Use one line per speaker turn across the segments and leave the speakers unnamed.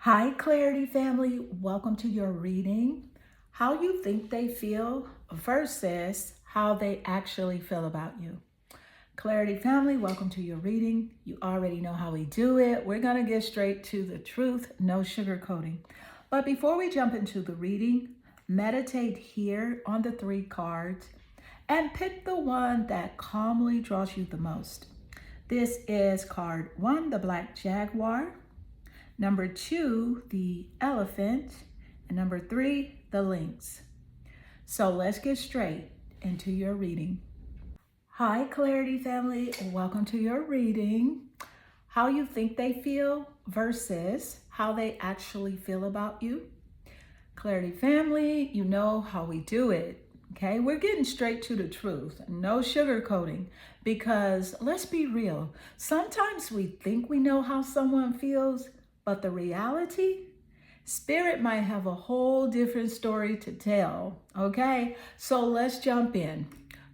Hi, Clarity family. Welcome to your reading. How you think they feel versus how they actually feel about you. Clarity family, welcome to your reading. You already know how we do it. We're going to get straight to the truth, no sugarcoating. But before we jump into the reading, meditate here on the three cards and pick the one that calmly draws you the most. This is card 1, the Black Jaguar. Number 2, the elephant. And number 3, the lynx. So let's get straight into your reading. Hi, Clarity family. Welcome to your reading. How you think they feel versus how they actually feel about you. Clarity family, you know how we do it. Okay, we're getting straight to the truth. No sugarcoating. Because let's be real. Sometimes we think we know how someone feels, but the reality, Spirit might have a whole different story to tell, okay? So let's jump in.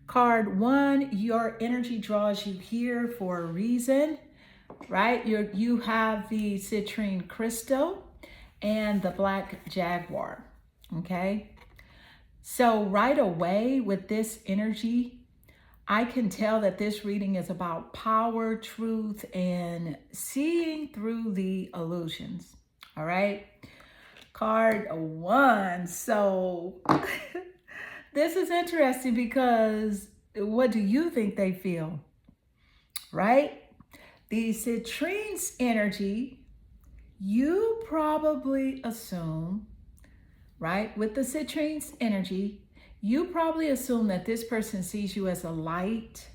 Card 1, your energy draws you here for a reason, right? You have the citrine crystal and the Black Jaguar, okay? So right away with this energy, I can tell that this reading is about power, truth, and seeing through the illusions. All right. Card 1. So this is interesting because what do you think they feel? Right? The citrine's energy, you probably assume, right? With the citrine's energy, you probably assume that this person sees you as a light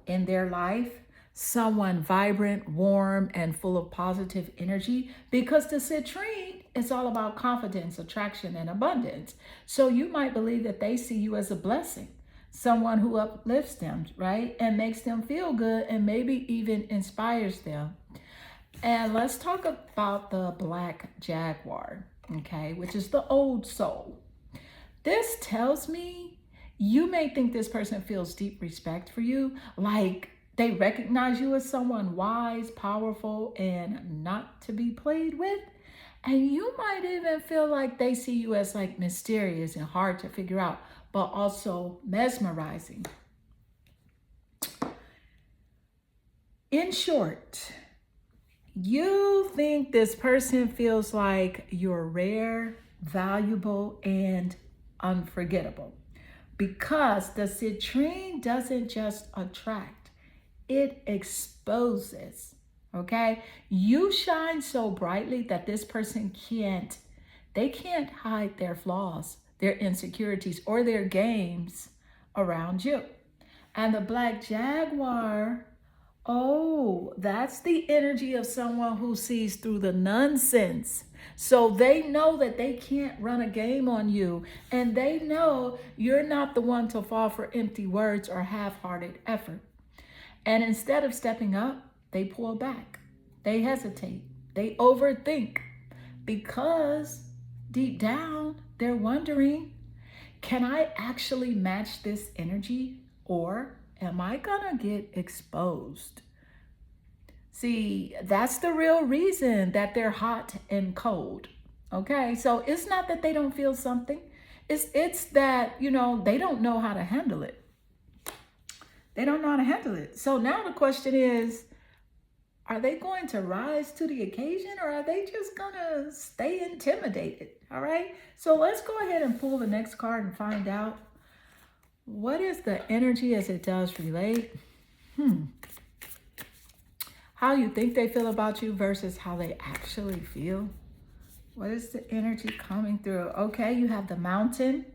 in their life, someone vibrant, warm, and full of positive energy, because the citrine is all about confidence, attraction, and abundance. So you might believe that they see you as a blessing, someone who uplifts them, right? And makes them feel good and maybe even inspires them. And let's talk about the Black Jaguar, okay, which is the old soul. This tells me you may think this person feels deep respect for you, like they recognize you as someone wise, powerful, and not to be played with. And you might even feel like they see you as like mysterious and hard to figure out, but also mesmerizing. In short, you think this person feels like you're rare, valuable, and unforgettable because the citrine doesn't just attract, it exposes. Okay, you shine so brightly that this person can't hide their flaws, their insecurities, or their games around you. And the Black Jaguar, oh, that's the energy of someone who sees through the nonsense. So they know that they can't run a game on you. And they know you're not the one to fall for empty words or half-hearted effort. And instead of stepping up, they pull back. They hesitate. They overthink because deep down, they're wondering, can I actually match this energy, or am I gonna get exposed? See, that's the real reason that they're hot and cold. Okay, so it's not that they don't feel something. It's that, they don't know how to handle it. They don't know how to handle it. So now the question is, are they going to rise to the occasion, or are they just gonna stay intimidated? All right. So let's go ahead and pull the next card and find out what is the energy as it does relate. How you think they feel about you versus how they actually feel. What is the energy coming through? Okay, you have the mountain.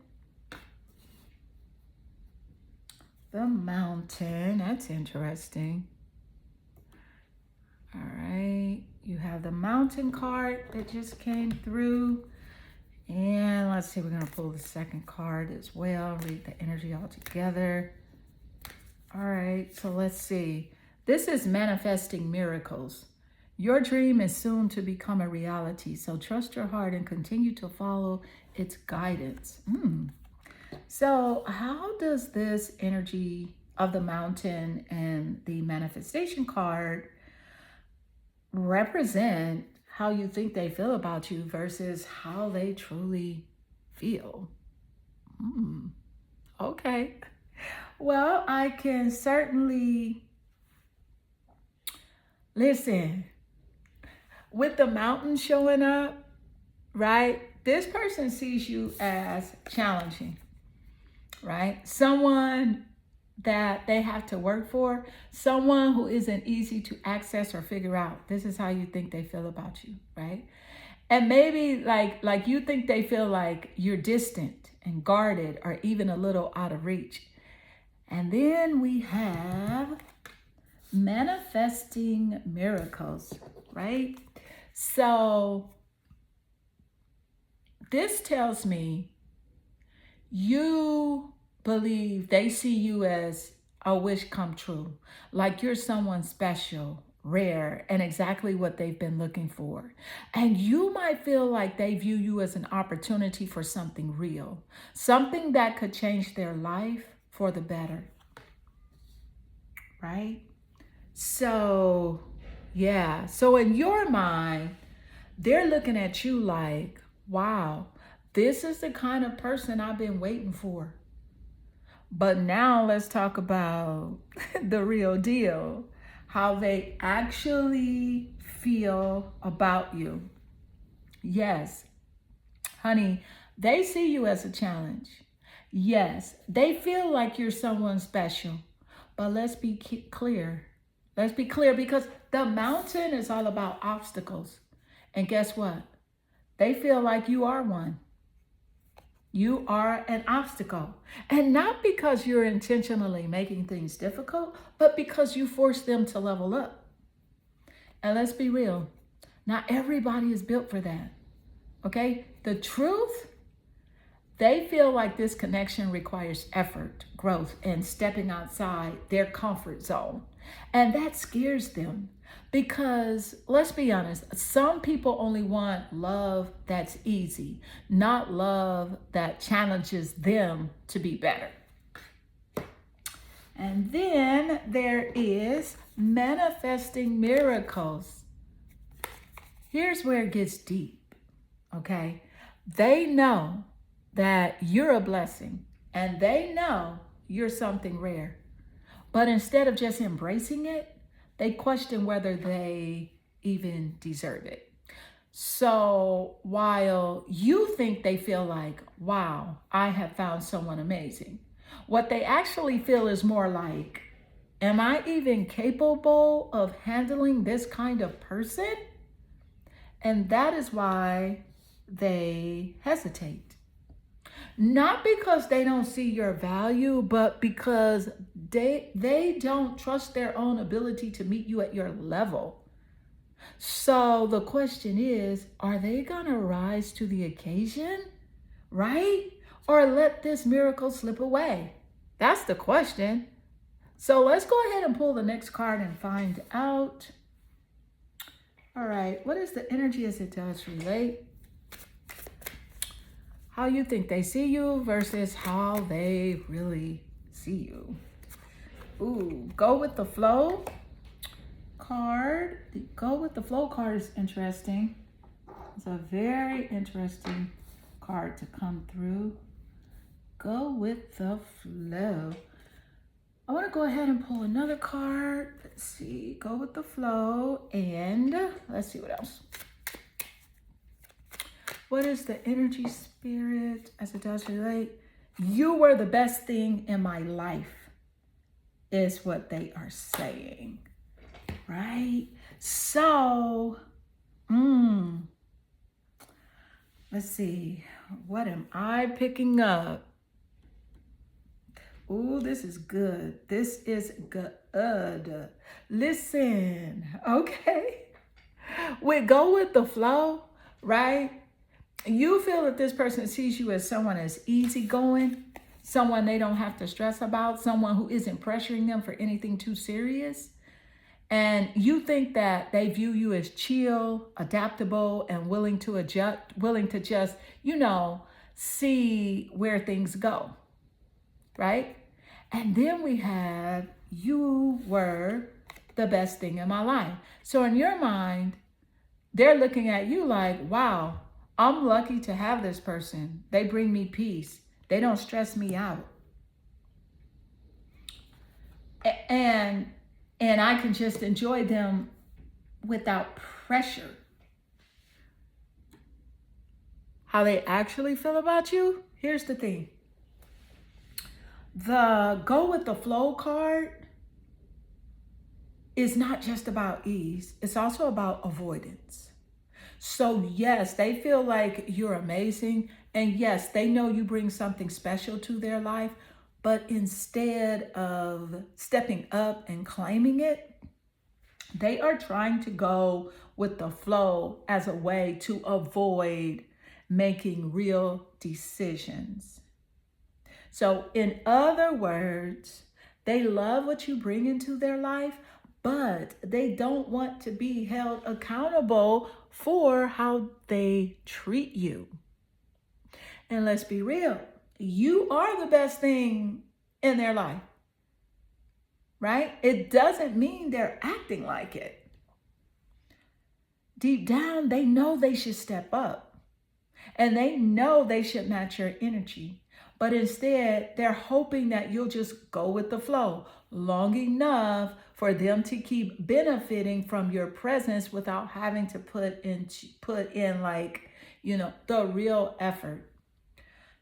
The mountain, that's interesting. All right, you have the mountain card that just came through. And let's see, we're gonna pull the second card as well, read the energy all together. All right, so let's see. This is manifesting miracles. Your dream is soon to become a reality, so trust your heart and continue to follow its guidance. So how does this energy of the mountain and the manifestation card represent how you think they feel about you versus how they truly feel. Okay. Well, I can certainly listen. With the mountain showing up, right? This person sees you as challenging, right? Someone that they have to work for, someone who isn't easy to access or figure out. This is how you think they feel about you, right? And maybe like you think they feel like you're distant and guarded or even a little out of reach. And then we have manifesting miracles, right? So this tells me you believe they see you as a wish come true, like you're someone special, rare, and exactly what they've been looking for. And you might feel like they view you as an opportunity for something real, something that could change their life for the better, right? So, yeah. So in your mind, they're looking at you like, wow, this is the kind of person I've been waiting for. But now let's talk about the real deal, how they actually feel about you. Yes, honey, they see you as a challenge. Yes, they feel like you're someone special. But let's be clear. Let's be clear because the mountain is all about obstacles. And guess what? They feel like you are one. You are an obstacle. And not because you're intentionally making things difficult, but because you force them to level up. And let's be real, not everybody is built for that. Okay? The truth, they feel like this connection requires effort, growth, and stepping outside their comfort zone. And that scares them because, let's be honest, some people only want love that's easy, not love that challenges them to be better. And then there is manifesting miracles. Here's where it gets deep, okay? They know that you're a blessing and they know you're something rare. But instead of just embracing it, they question whether they even deserve it. So while you think they feel like, wow, I have found someone amazing, what they actually feel is more like, am I even capable of handling this kind of person? And that is why they hesitate. Not because they don't see your value, but because they don't trust their own ability to meet you at your level. So the question is, are they gonna rise to the occasion, right? Or let this miracle slip away? That's the question. So let's go ahead and pull the next card and find out. All right, what is the energy as it does relate? How you think they see you versus how they really see you. Ooh, go with the flow card. The go with the flow card is interesting. It's a very interesting card to come through. Go with the flow. I want to go ahead and pull another card. Let's see. Go with the flow. And let's see what else. What is the energy spirit as it does relate? You were the best thing in my life is what they are saying, right? So, let's see. What am I picking up? Ooh, this is good. This is good. Listen, okay. We go with the flow, right? You feel that this person sees you as someone as easygoing, someone they don't have to stress about, someone who isn't pressuring them for anything too serious. And you think that they view you as chill, adaptable, and willing to just, see where things go, right? And then we have, you were the best thing in my life. So in your mind, they're looking at you like, wow, I'm lucky to have this person. They bring me peace. They don't stress me out. And I can just enjoy them without pressure. How they actually feel about you? Here's the thing. The go with the flow card is not just about ease. It's also about avoidance. So yes, they feel like you're amazing. And yes, they know you bring something special to their life. But instead of stepping up and claiming it, they are trying to go with the flow as a way to avoid making real decisions. So in other words, they love what you bring into their life, but they don't want to be held accountable for how they treat you. And let's be real, you are the best thing in their life, right? It doesn't mean they're acting like it. Deep down, they know they should step up and they know they should match your energy. But instead, they're hoping that you'll just go with the flow long enough for them to keep benefiting from your presence without having to put in like, the real effort.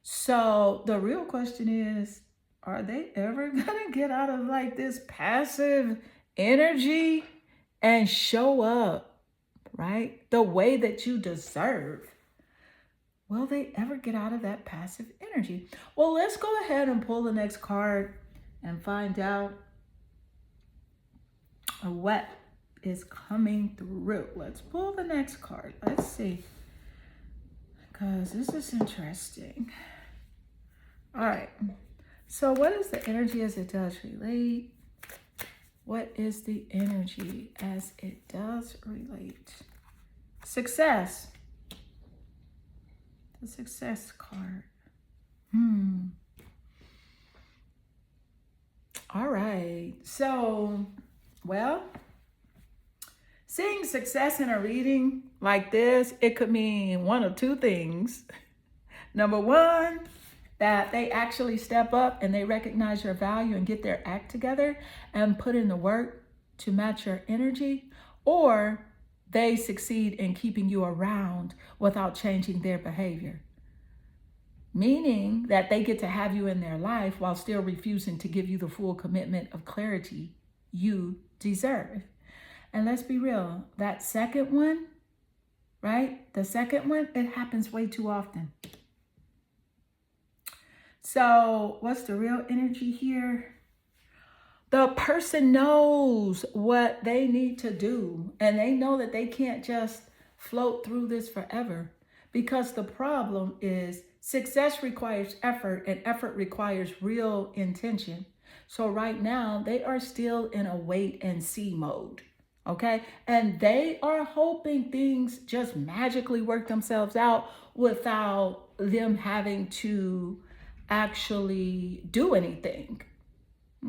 So the real question is, are they ever gonna get out of like this passive energy and show up, right? The way that you deserve? Will they ever get out of that passive energy? Well, let's go ahead and pull the next card and find out what is coming through. Let's pull the next card. Let's see. Because this is interesting. All right. So what is the energy as it does relate? What is the energy as it does relate? Success. The success card. All right. So, well, seeing success in a reading like this, it could mean one of two things. Number one, that they actually step up and they recognize your value and get their act together and put in the work to match your energy, or they succeed in keeping you around without changing their behavior. Meaning that they get to have you in their life while still refusing to give you the full commitment of clarity you deserve. And let's be real, that second one, right? The second one, it happens way too often. So what's the real energy here? The person knows what they need to do, and they know that they can't just float through this forever, because the problem is success requires effort, and effort requires real intention. So right now they are still in a wait and see mode. Okay. And they are hoping things just magically work themselves out without them having to actually do anything.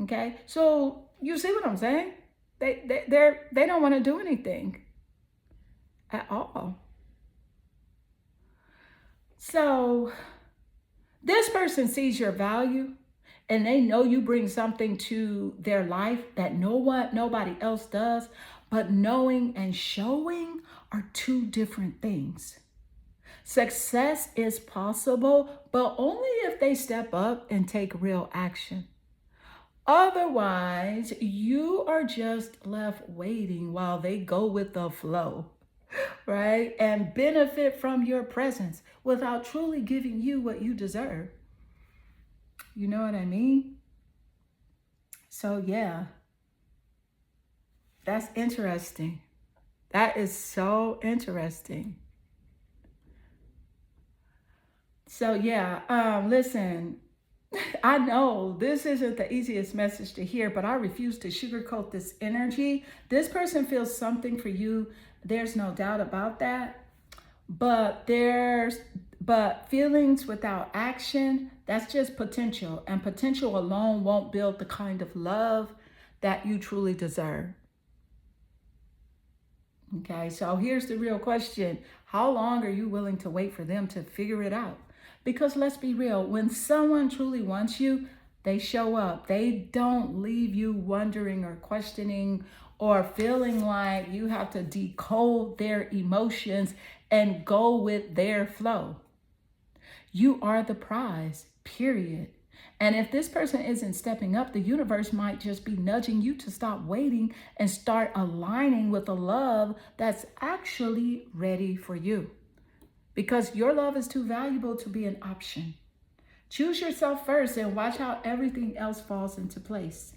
Okay. So you see what I'm saying? They don't want to do anything at all. So this person sees your value and they know you bring something to their life that nobody else does, but knowing and showing are two different things. Success is possible, but only if they step up and take real action. Otherwise, you are just left waiting while they go with the flow, right? And benefit from your presence without truly giving you what you deserve. You know what I mean? So yeah, that's interesting. That is so interesting. So yeah, listen, I know this isn't the easiest message to hear, but I refuse to sugarcoat this energy. This person feels something for you. There's no doubt about that. But feelings without action, that's just potential. And potential alone won't build the kind of love that you truly deserve. Okay, so here's the real question. How long are you willing to wait for them to figure it out? Because let's be real, when someone truly wants you, they show up. They don't leave you wondering or questioning or feeling like you have to decode their emotions and go with their flow. You are the prize, period. And if this person isn't stepping up, the universe might just be nudging you to stop waiting and start aligning with the love that's actually ready for you. Because your love is too valuable to be an option. Choose yourself first and watch how everything else falls into place.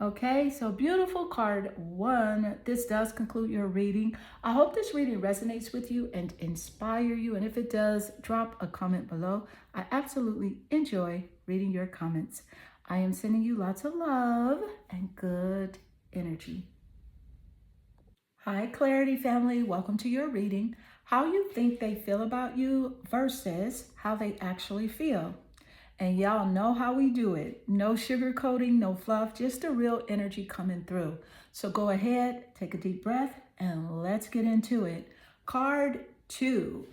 Okay, so beautiful card 1. This does conclude your reading. I hope this reading resonates with you and inspire you. And if it does, drop a comment below. I absolutely enjoy reading your comments. I am sending you lots of love and good energy. Hi, Clarity family. Welcome to your reading. How you think they feel about you versus how they actually feel. And y'all know how we do it. No sugarcoating, no fluff, just the real energy coming through. So go ahead, take a deep breath, and let's get into it. Card 2.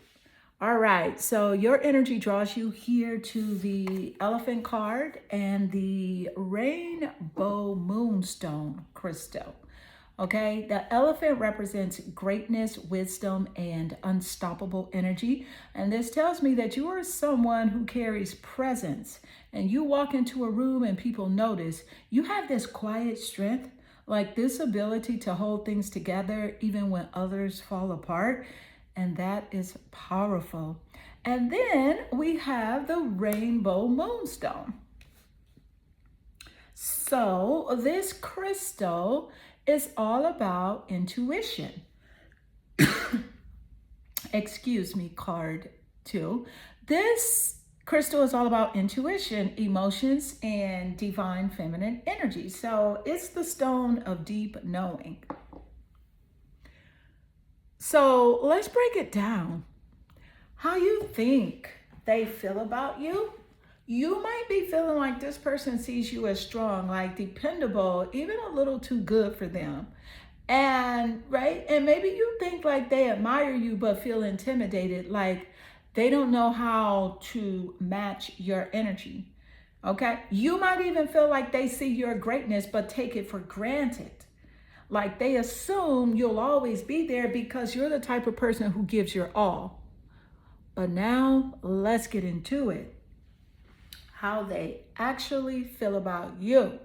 All right, so your energy draws you here to the Elephant card and the Rainbow Moonstone crystal. Okay, the elephant represents greatness, wisdom, and unstoppable energy. And this tells me that you are someone who carries presence. And you walk into a room and people notice. You have this quiet strength, like this ability to hold things together even when others fall apart. And that is powerful. And then we have the Rainbow Moonstone. So this crystal is all about intuition. Excuse me, card 2. This crystal is all about intuition, emotions, and divine feminine energy. So it's the stone of deep knowing. So let's break it down. How you think they feel about you? You might be feeling like this person sees you as strong, like dependable, even a little too good for them. And right? And maybe you think like they admire you but feel intimidated, like they don't know how to match your energy. Okay? You might even feel like they see your greatness but take it for granted. Like they assume you'll always be there because you're the type of person who gives your all. But now let's get into it. How they actually feel about you.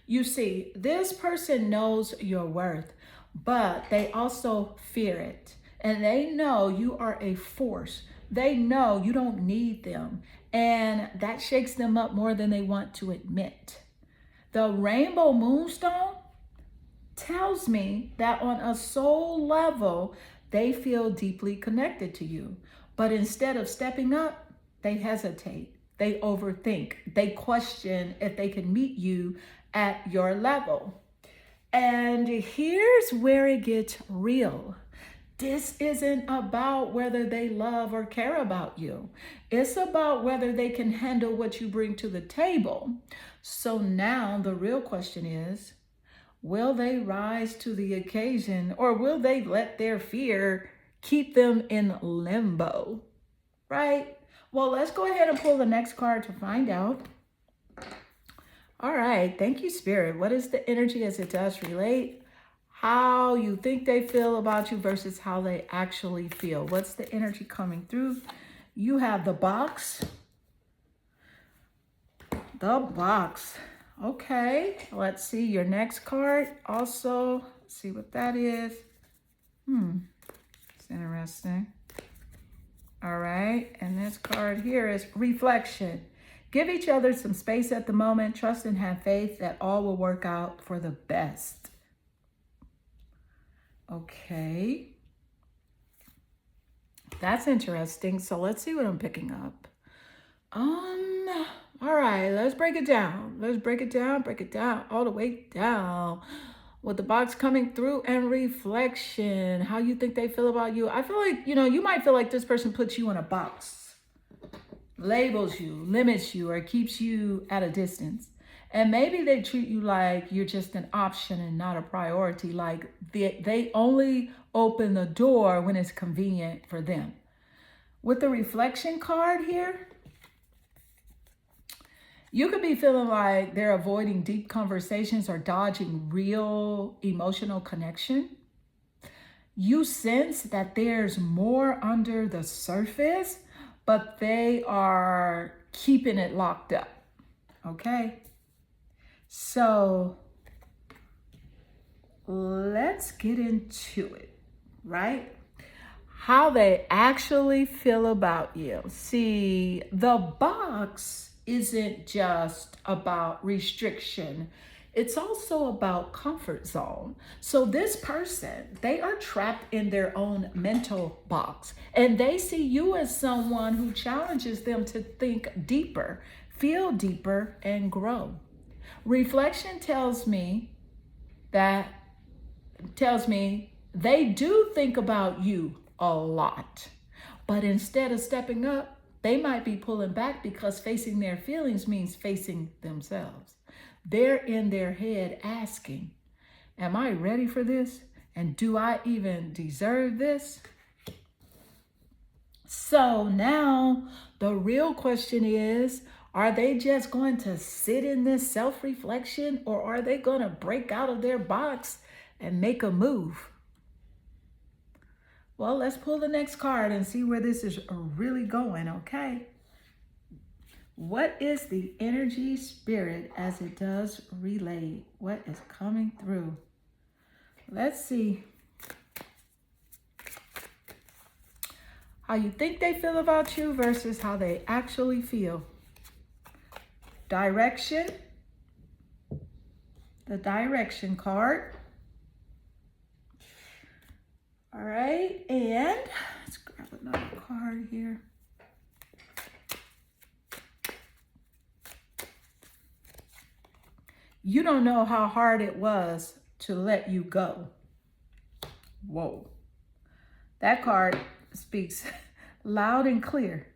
You see, this person knows your worth, but they also fear it. And they know you are a force. They know you don't need them. And that shakes them up more than they want to admit. The Rainbow Moonstone tells me that on a soul level, they feel deeply connected to you. But instead of stepping up, they hesitate. They overthink. They question if they can meet you at your level. And here's where it gets real. This isn't about whether they love or care about you. It's about whether they can handle what you bring to the table. So now the real question is, will they rise to the occasion, or will they let their fear keep them in limbo? Right? Well, let's go ahead and pull the next card to find out. All right. Thank you, Spirit. What is the energy as it does relate? How you think they feel about you versus how they actually feel. What's the energy coming through? You have the box. The box. Okay. Let's see your next card. Also, let's see what that is. It's interesting. All right, and this card here is reflection. Give each other some space at the moment. Trust and have faith that all will work out for the best. Okay. That's interesting. So let's see what I'm picking up. All right, let's break it down. Let's break it down, all the way down. With the box coming through and reflection, how you think they feel about you. I feel like, you might feel like this person puts you in a box, labels you, limits you, or keeps you at a distance. And maybe they treat you like you're just an option and not a priority. Like they only open the door when it's convenient for them. With the reflection card here, you could be feeling like they're avoiding deep conversations or dodging real emotional connection. You sense that there's more under the surface, but they are keeping it locked up. Okay? So let's get into it, right? How they actually feel about you. See, the box isn't just about restriction. It's also about comfort zone. So this person, they are trapped in their own mental box, and they see you as someone who challenges them to think deeper, feel deeper, and grow. Reflection tells me they do think about you a lot. But instead of stepping up, they might be pulling back because facing their feelings means facing themselves. They're in their head asking, am I ready for this? And do I even deserve this? So now the real question is, are they just going to sit in this self-reflection, or are they going to break out of their box and make a move? Well, let's pull the next card and see where this is really going, okay? What is the energy spirit as it does relay? What is coming through? Let's see how you think they feel about you versus how they actually feel. Direction, the direction card. All right, and let's grab another card here. You don't know how hard it was to let you go. Whoa. That card speaks loud and clear.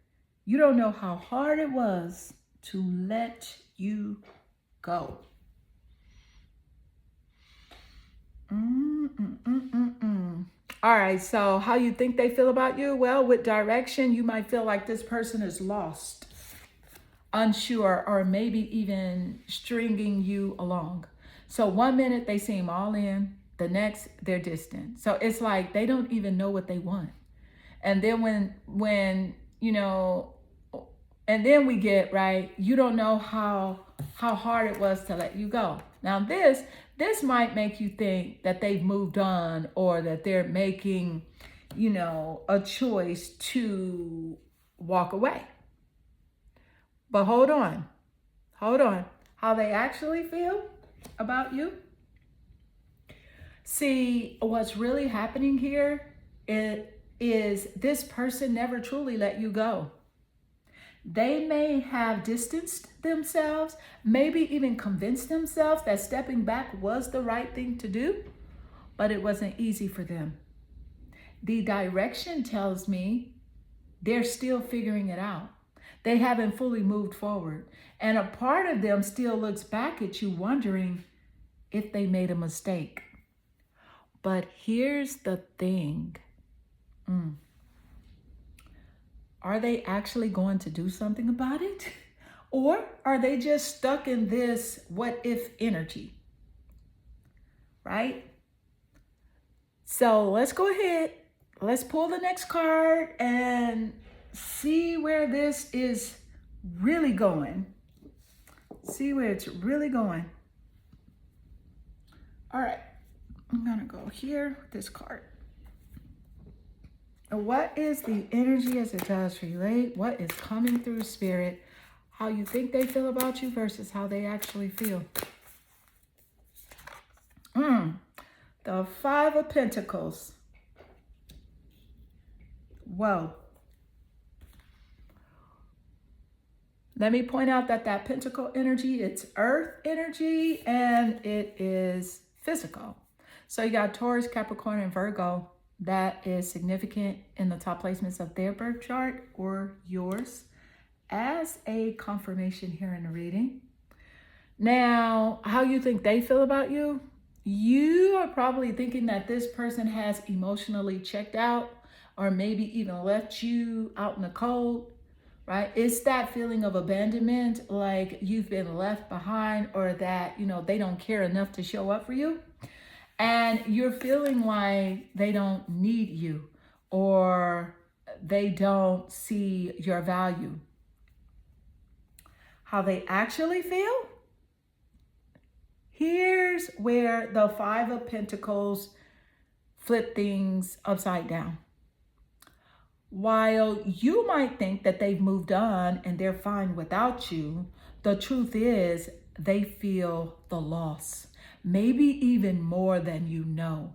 You don't know how hard it was to let you go. All right, so how you think they feel about you? Well, with direction, you might feel like this person is lost, unsure, or maybe even stringing you along. So 1 minute they seem all in, the next they're distant. So it's like they don't even know what they want. And then when you know, and then we get, right, you don't know how hard it was to let you go. Now this might make you think that they've moved on, or that they're making, a choice to walk away. But hold on. How they actually feel about you? See, what's really happening here is this person never truly let you go. They may have distanced themselves, maybe even convinced themselves that stepping back was the right thing to do, but it wasn't easy for them. The direction tells me they're still figuring it out. They haven't fully moved forward. And a part of them still looks back at you wondering if they made a mistake. But here's the thing. Are they actually going to do something about it? Or are they just stuck in this what if energy? Right? So let's go ahead. Let's pull the next card and see where this is really going. See where it's really going. All right. I'm going to go here with this card. What is the energy as it does relate? What is coming through spirit? How you think they feel about you versus how they actually feel. The Five of Pentacles. Whoa. Let me point out that pentacle energy, it's earth energy, and it is physical. So you got Taurus, Capricorn, and Virgo. That is significant in the top placements of their birth chart or yours as a confirmation here in the reading. Now, how you think they feel about you? You are probably thinking that this person has emotionally checked out or maybe even left you out in the cold, right? It's that feeling of abandonment, like you've been left behind or that, they don't care enough to show up for you. And you're feeling like they don't need you or they don't see your value. How they actually feel? Here's where the Five of Pentacles flip things upside down. While you might think that they've moved on and they're fine without you, the truth is they feel the loss, maybe even more than you know.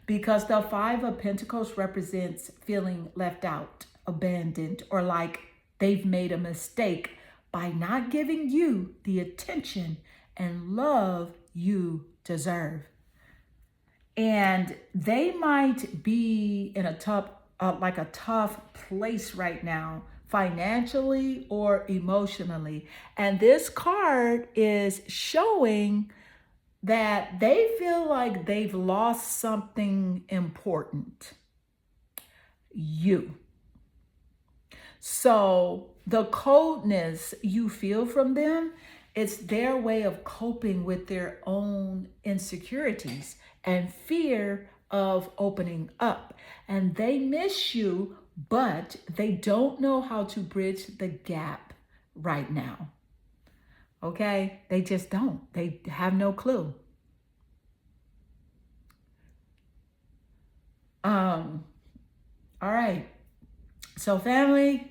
Because the Five of Pentacles represents feeling left out, abandoned, or like they've made a mistake by not giving you the attention and love you deserve. And they might be in a tough place right now, financially or emotionally. And this card is showing that they feel like they've lost something important. You. So the coldness you feel from them, it's their way of coping with their own insecurities and fear of opening up. And they miss you, but they don't know how to bridge the gap right now. Okay? They just don't. They have no clue. All right. So family,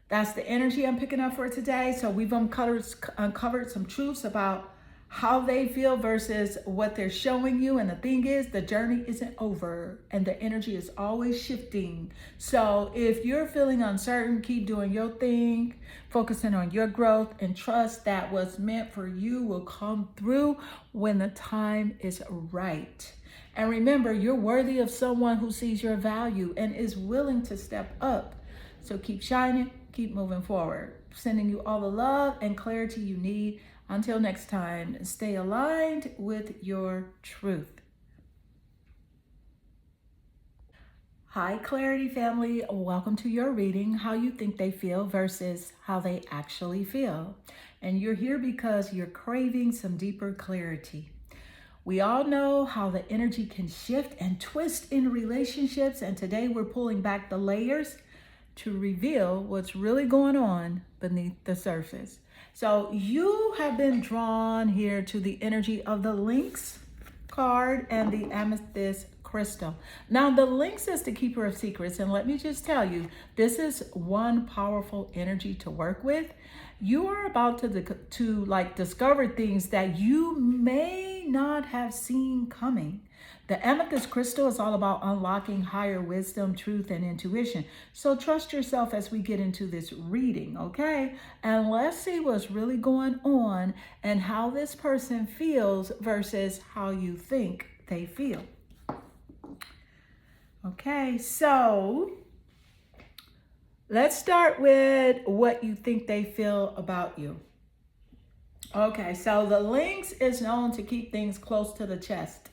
that's the energy I'm picking up for today. So we've uncovered some truths about how they feel versus what they're showing you. And the thing is, the journey isn't over and the energy is always shifting. So if you're feeling uncertain, keep doing your thing, focusing on your growth, and trust that what's meant for you will come through when the time is right. And remember, you're worthy of someone who sees your value and is willing to step up. So keep shining, keep moving forward. Sending you all the love and clarity you need. Until next time, stay aligned with your truth. Hi, Clarity family. Welcome to your reading, How You Think They Feel versus How They Actually Feel. And you're here because you're craving some deeper clarity. We all know how the energy can shift and twist in relationships, and today we're pulling back the layers to reveal what's really going on beneath the surface. So you have been drawn here to the energy of the Lynx card and the Amethyst crystal. Now the Lynx is the keeper of secrets, and let me just tell you, this is one powerful energy to work with. You are about to discover things that you may not have seen coming. The Amethyst crystal is all about unlocking higher wisdom, truth, and intuition. So trust yourself as we get into this reading, okay? And let's see what's really going on and how this person feels versus how you think they feel. Okay, so let's start with what you think they feel about you. Okay, so the Lynx is known to keep things close to the chest.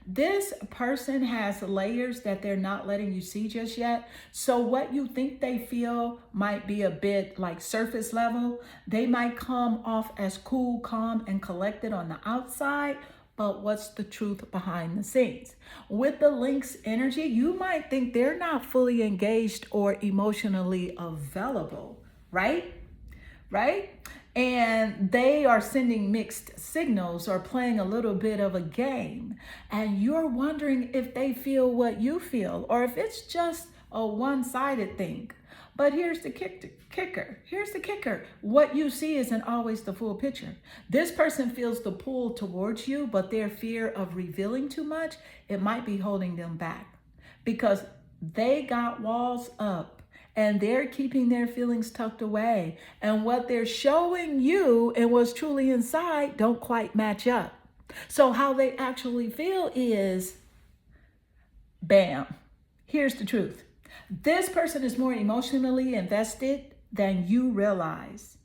This person has layers that they're not letting you see just yet. So what you think they feel might be a bit like surface level. They might come off as cool, calm, and collected on the outside, but what's the truth behind the scenes? With the Lynx energy, you might think they're not fully engaged or emotionally available, right? And they are sending mixed signals or playing a little bit of a game. And you're wondering if they feel what you feel or if it's just a one-sided thing. But here's the kicker. What you see isn't always the full picture. This person feels the pull towards you, but their fear of revealing too much, it might be holding them back because they got walls up. And they're keeping their feelings tucked away. And what they're showing you and what's truly inside don't quite match up. So how they actually feel is, bam, here's the truth. This person is more emotionally invested than you realize.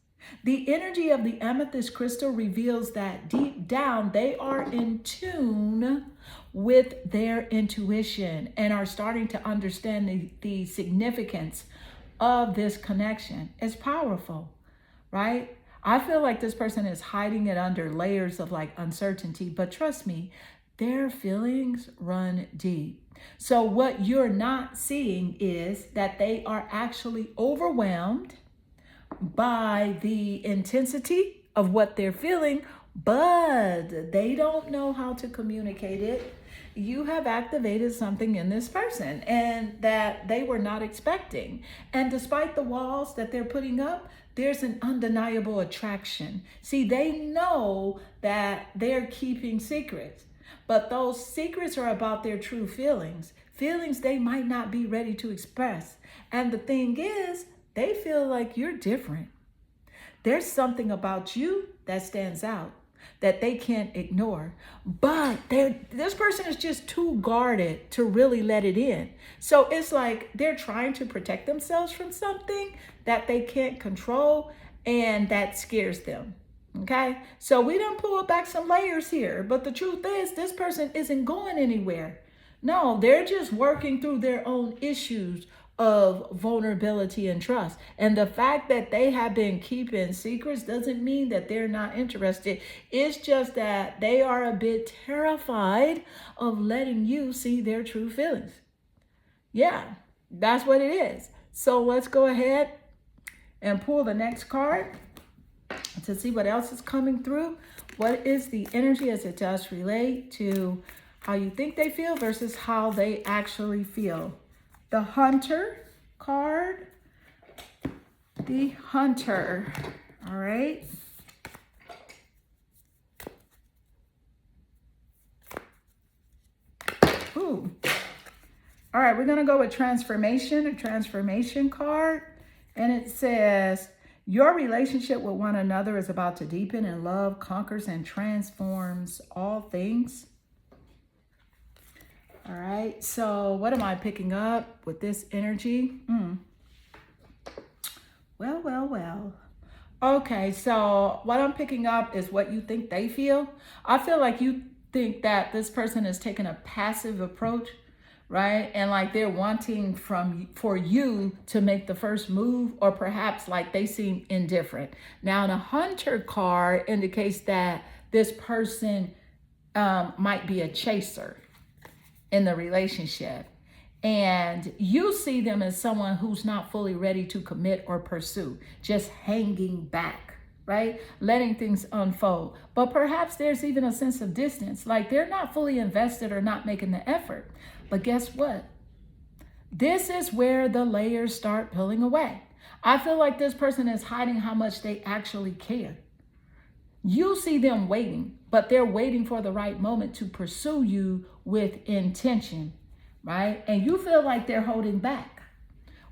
The energy of the amethyst crystal reveals that deep down they are in tune with their intuition and are starting to understand the significance of this connection. It's powerful, right? I feel like this person is hiding it under layers of like uncertainty, but trust me, their feelings run deep. So what you're not seeing is that they are actually overwhelmed by the intensity of what they're feeling, but they don't know how to communicate it. You have activated something in this person and that they were not expecting. And despite the walls that they're putting up, there's an undeniable attraction. See, they know that they're keeping secrets, but those secrets are about their true feelings, feelings they might not be ready to express. And the thing is, they feel like you're different. There's something about you that stands out that they can't ignore. But this person is just too guarded to really let it in. So it's like they're trying to protect themselves from something that they can't control, and that scares them. Okay? So we done pulled back some layers here. But the truth is, this person isn't going anywhere. No, they're just working through their own issues of vulnerability and trust. And the fact that they have been keeping secrets doesn't mean that they're not interested. It's just that they are a bit terrified of letting you see their true feelings. Yeah, that's what it is. So let's go ahead and pull the next card to see what else is coming through. What is the energy as it does relate to how you think they feel versus how they actually feel? The Hunter card. The Hunter. All right. Ooh. All right, we're going to go with transformation, a transformation card. And it says, your relationship with one another is about to deepen, and love conquers and transforms all things. All right, so what am I picking up with this energy? Well. Okay, so what I'm picking up is what you think they feel. I feel like you think that this person is taking a passive approach, right? And like they're wanting for you to make the first move, or perhaps like they seem indifferent. Now, the Hunter card indicates that this person might be a chaser in the relationship, and you see them as someone who's not fully ready to commit or pursue, just hanging back, right? Letting things unfold. But perhaps there's even a sense of distance, like they're not fully invested or not making the effort. But guess what? This is where the layers start peeling away. I feel like this person is hiding how much they actually care. You see them waiting, but they're waiting for the right moment to pursue you with intention, right? And you feel like they're holding back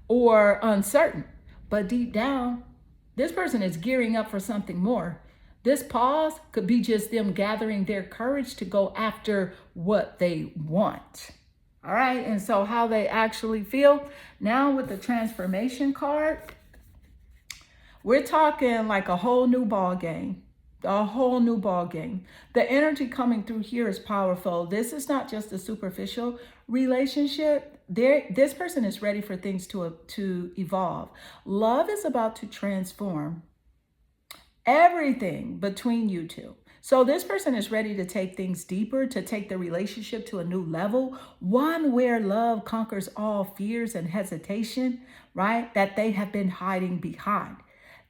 or uncertain, but deep down, this person is gearing up for something more. This pause could be just them gathering their courage to go after what they want. All right, and so how they actually feel. Now with the transformation card, we're talking like a whole new ball game. A whole new ball game. The energy coming through here is powerful. This is not just a superficial relationship. This person is ready for things to evolve. Love is about to transform everything between you two. So this person is ready to take things deeper, to take the relationship to a new level, one where love conquers all fears and hesitation, right? That they have been hiding behind.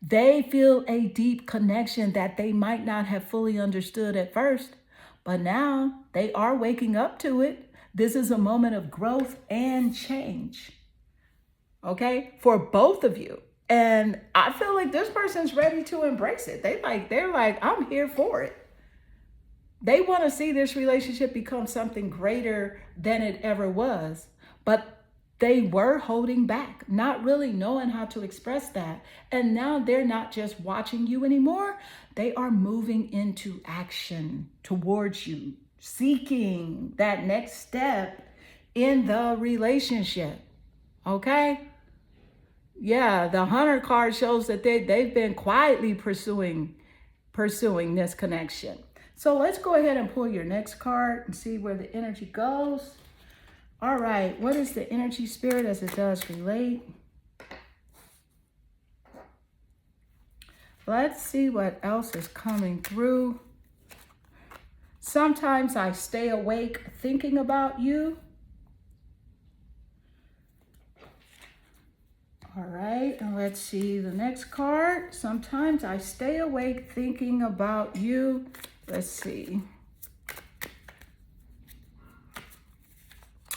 They feel a deep connection that they might not have fully understood at first, but now they are waking up to it. This is a moment of growth and change, okay, for both of you. And I feel like this person's ready to embrace it. They're like, I'm here for it. They want to see this relationship become something greater than it ever was, but they were holding back, not really knowing how to express that. And now they're not just watching you anymore. They are moving into action towards you, seeking that next step in the relationship. Okay? Yeah, the Hunter card shows that they've been quietly pursuing this connection. So let's go ahead and pull your next card and see where the energy goes. All right, what is the energy, Spirit, as it does relate? Let's see what else is coming through. Sometimes I stay awake thinking about you. All right, and let's see the next card. Sometimes I stay awake thinking about you. Let's see.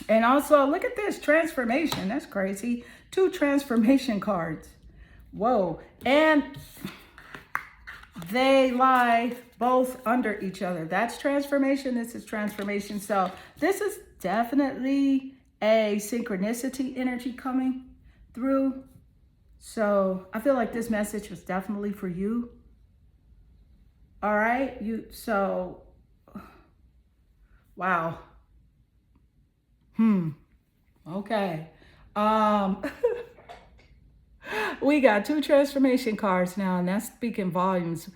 And also, look at this transformation. That's crazy. 2 transformation cards. Whoa. And they lie both under each other. That's transformation. This is transformation. So this is definitely a synchronicity energy coming through. So I feel like this message was definitely for you. All right. Wow. Okay. We got 2 transformation cards now, and that's speaking volumes.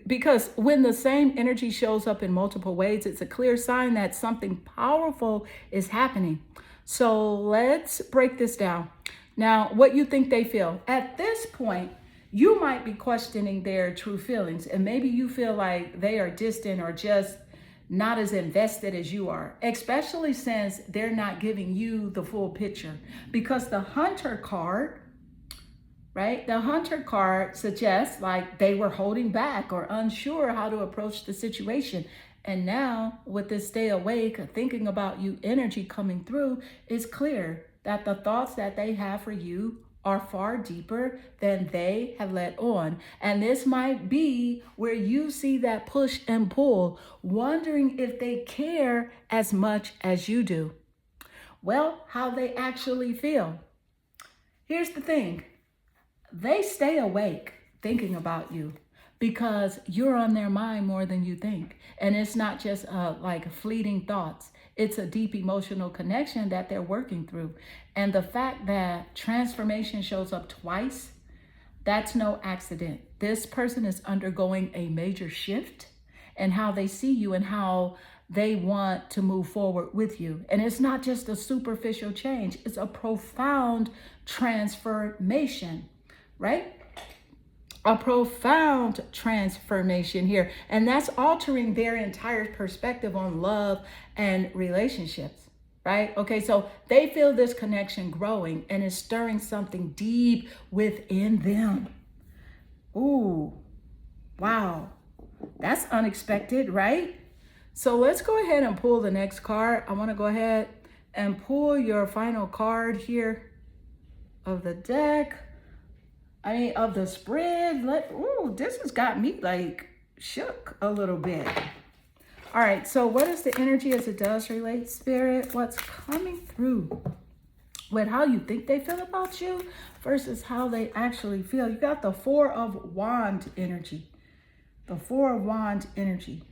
Because when the same energy shows up in multiple ways, it's a clear sign that something powerful is happening. So let's break this down. Now, what you think they feel. At this point, you might be questioning their true feelings, and maybe you feel like they are distant or just not as invested as you are, especially since they're not giving you the full picture. Because the Hunter card, right? The Hunter card suggests like they were holding back or unsure how to approach the situation. And now with this stay awake, thinking about you energy coming through, it's clear that the thoughts that they have for you are far deeper than they have let on. And this might be where you see that push and pull, wondering if they care as much as you do. Well, how they actually feel. Here's the thing. They stay awake thinking about you because you're on their mind more than you think. And it's not just like fleeting thoughts. It's a deep emotional connection that they're working through. And the fact that transformation shows up twice, that's no accident. This person is undergoing a major shift in how they see you and how they want to move forward with you. And it's not just a superficial change. It's a profound transformation, right? A profound transformation here. And that's altering their entire perspective on love and relationships, right? Okay, so they feel this connection growing and is stirring something deep within them. Ooh, wow. That's unexpected, right? So let's go ahead and pull the next card. I want to go ahead and pull your final card here of the deck. Of the spread. Ooh, this has got me like shook a little bit. All right, so what is the energy as it does relate, Spirit? What's coming through with how you think they feel about you versus how they actually feel? You got the 4 of Wands energy. The 4 of Wands energy.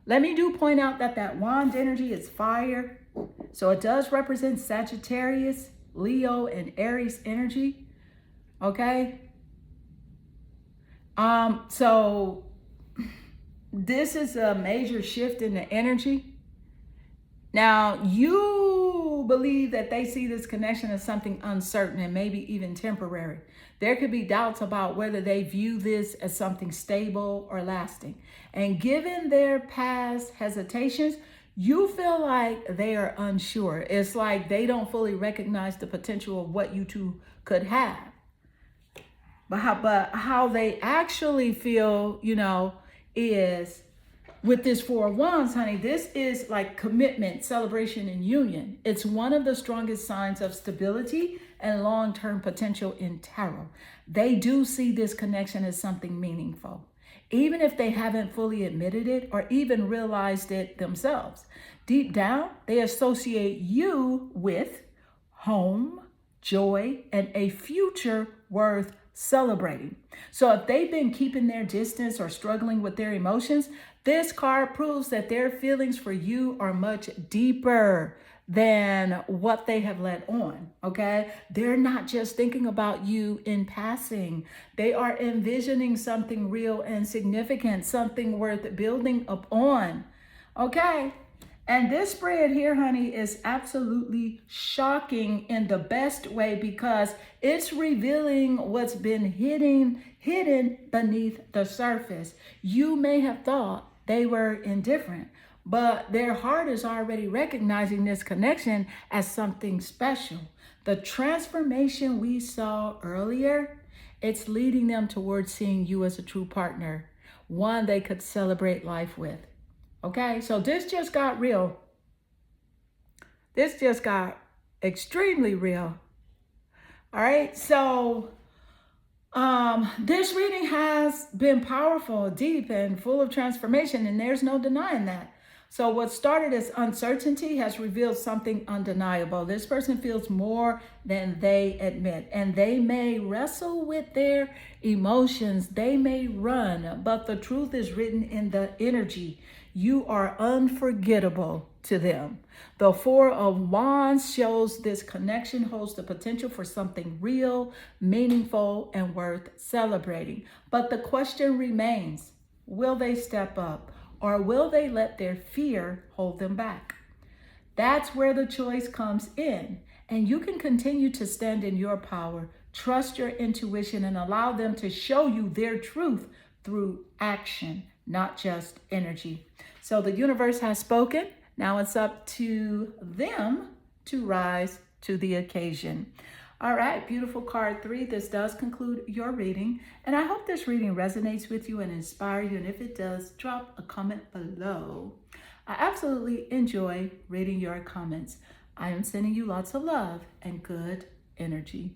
Let me point out that Wand energy is fire. So it does represent Sagittarius, Leo, and Aries energy. Okay. So this is a major shift in the energy. Now, you believe that they see this connection as something uncertain and maybe even temporary. There could be doubts about whether they view this as something stable or lasting. And given their past hesitations, you feel like they are unsure. It's like they don't fully recognize the potential of what you two could have. But how they actually feel, is with this 4 of Wands, honey, this is like commitment, celebration, and union. It's one of the strongest signs of stability and long-term potential in tarot. They do see this connection as something meaningful, even if they haven't fully admitted it or even realized it themselves. Deep down, they associate you with home, joy, and a future worth celebrating. So if they've been keeping their distance or struggling with their emotions, this card proves that their feelings for you are much deeper than what they have let on, okay? They're not just thinking about you in passing. They are envisioning something real and significant, something worth building upon, okay? And this spread here, honey, is absolutely shocking in the best way because it's revealing what's been hidden beneath the surface. You may have thought they were indifferent, but their heart is already recognizing this connection as something special. The transformation we saw earlier, it's leading them towards seeing you as a true partner, one they could celebrate life with. Okay, so this just got real. This just got extremely real. All right, so this reading has been powerful, deep, and full of transformation, and there's no denying that. So what started as uncertainty has revealed something undeniable. This person feels more than they admit, and they may wrestle with their emotions. They may run, but the truth is written in the energy. You are unforgettable to them. The Four of Wands shows this connection holds the potential for something real, meaningful, and worth celebrating. But the question remains, will they step up? Or will they let their fear hold them back? That's where the choice comes in. And you can continue to stand in your power, trust your intuition, and allow them to show you their truth through action, not just energy. So the universe has spoken. Now it's up to them to rise to the occasion. All right, beautiful card 3. This does conclude your reading. And I hope this reading resonates with you and inspires you. And if it does, drop a comment below. I absolutely enjoy reading your comments. I am sending you lots of love and good energy.